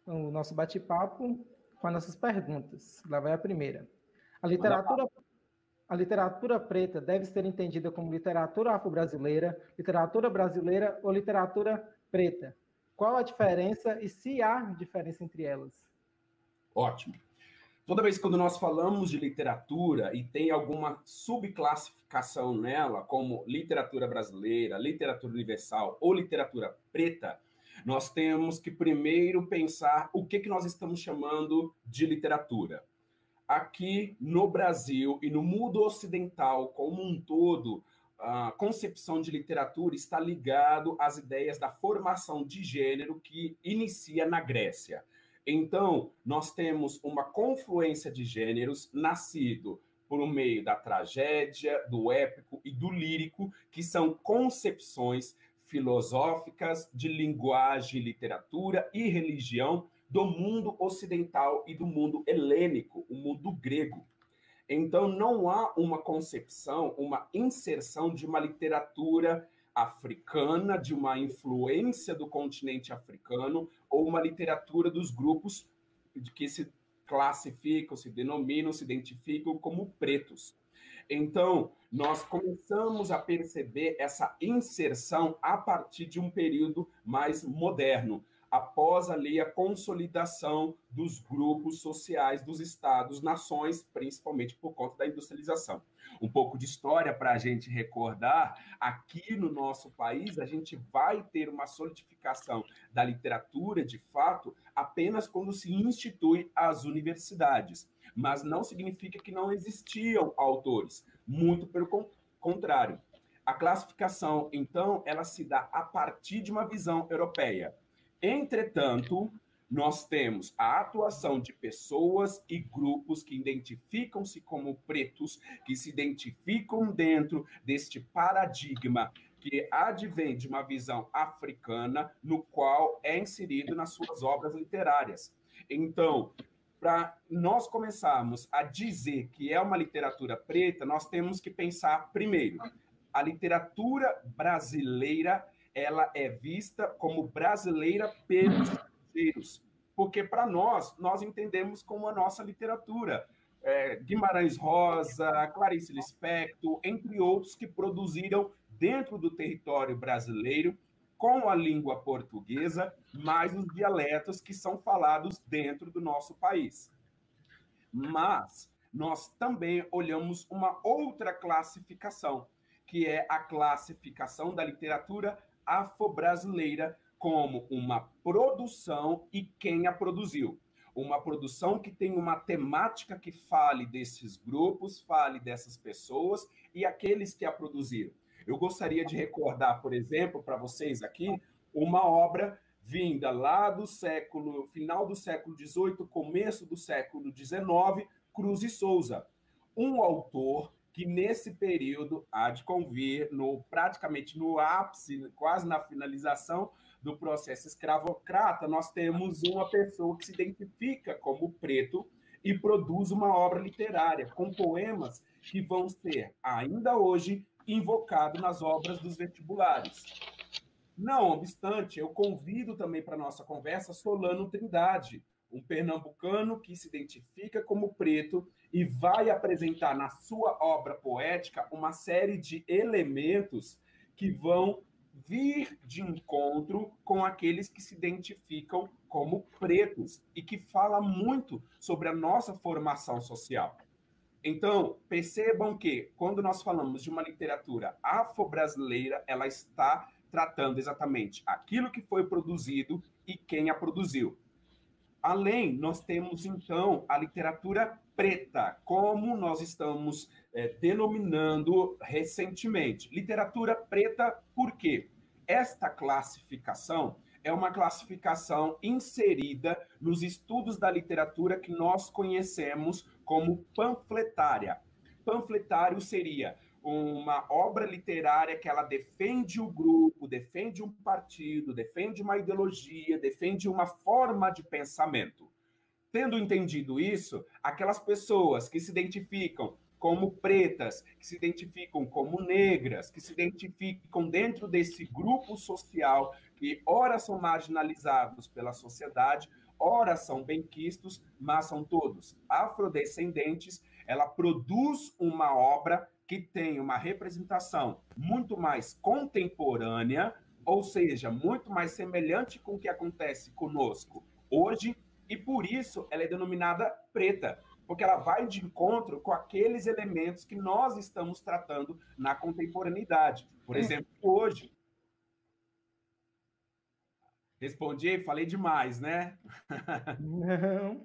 o nosso bate-papo com as nossas perguntas. Lá vai a primeira. A literatura preta deve ser entendida como literatura literatura brasileira ou literatura preta? Qual a diferença e se há diferença entre elas? Ótimo. Toda vez quando nós falamos de literatura e tem alguma subclassificação nela, como literatura brasileira, literatura universal ou literatura preta, nós temos que primeiro pensar o que nós estamos chamando de literatura. Aqui no Brasil e no mundo ocidental como um todo, a concepção de literatura está ligado às ideias da formação de gênero que inicia na Grécia. Então, nós temos uma confluência de gêneros nascido por meio da tragédia, do épico e do lírico, que são concepções filosóficas de linguagem, literatura e religião do mundo ocidental e do mundo helênico, o mundo grego. Então, não há uma concepção, uma inserção de uma literatura africana, de uma influência do continente africano, ou uma literatura dos grupos que se classificam, se denominam, se identificam como pretos. Então, nós começamos a perceber essa inserção a partir de um período mais moderno, após ali a consolidação dos grupos sociais dos estados, nações, principalmente por conta da industrialização. Um pouco de história para a gente recordar, aqui no nosso país, a gente vai ter uma solidificação da literatura, de fato, apenas quando se institui as universidades, mas não significa que não existiam autores, muito pelo contrário. A classificação, então, ela se dá a partir de uma visão europeia. Entretanto, nós temos a atuação de pessoas e grupos que identificam-se como pretos, que se identificam dentro deste paradigma que advém de uma visão africana, no qual é inserido nas suas obras literárias. Então, para nós começarmos a dizer que é uma literatura preta, nós temos que pensar, primeiro, a literatura brasileira ela é vista como brasileira pelos estrangeiros, porque para nós entendemos como a nossa literatura. Guimarães Rosa, Clarice Lispector, entre outros que produziram dentro do território brasileiro com a língua portuguesa, mais os dialetos que são falados dentro do nosso país. Mas nós também olhamos uma outra classificação, que é a classificação da literatura afro-brasileira como uma produção e quem a produziu. Uma produção que tem uma temática que fale desses grupos, fale dessas pessoas e aqueles que a produziram. Eu gostaria de recordar, por exemplo, para vocês aqui, uma obra vinda lá do final do século XVIII, começo do século XIX, Cruz e Souza. Um autor que nesse período há de convir praticamente no ápice, quase na finalização do processo escravocrata, nós temos uma pessoa que se identifica como preto e produz uma obra literária com poemas que vão ser, ainda hoje, invocados nas obras dos vestibulares. Não obstante, eu convido também para a nossa conversa Solano Trindade, um pernambucano que se identifica como preto e vai apresentar na sua obra poética uma série de elementos que vão vir de encontro com aqueles que se identificam como pretos e que fala muito sobre a nossa formação social. Então, percebam que, quando nós falamos de uma literatura afro-brasileira, ela está tratando exatamente aquilo que foi produzido e quem a produziu. Além, nós temos, então, a literatura preta, como nós estamos denominando recentemente. Literatura preta, por quê? Esta classificação é uma classificação inserida nos estudos da literatura que nós conhecemos como panfletária. Panfletário seria uma obra literária que ela defende o grupo, defende um partido, defende uma ideologia, defende uma forma de pensamento. Tendo entendido isso, aquelas pessoas que se identificam como pretas, que se identificam como negras, que se identificam dentro desse grupo social, que ora são marginalizados pela sociedade, ora são benquistos, mas são todos afrodescendentes. Ela produz uma obra que tem uma representação muito mais contemporânea, ou seja, muito mais semelhante com o que acontece conosco hoje, e por isso ela é denominada preta, porque ela vai de encontro com aqueles elementos que nós estamos tratando na contemporaneidade. Por exemplo, hoje. Respondi, falei demais, né? Não.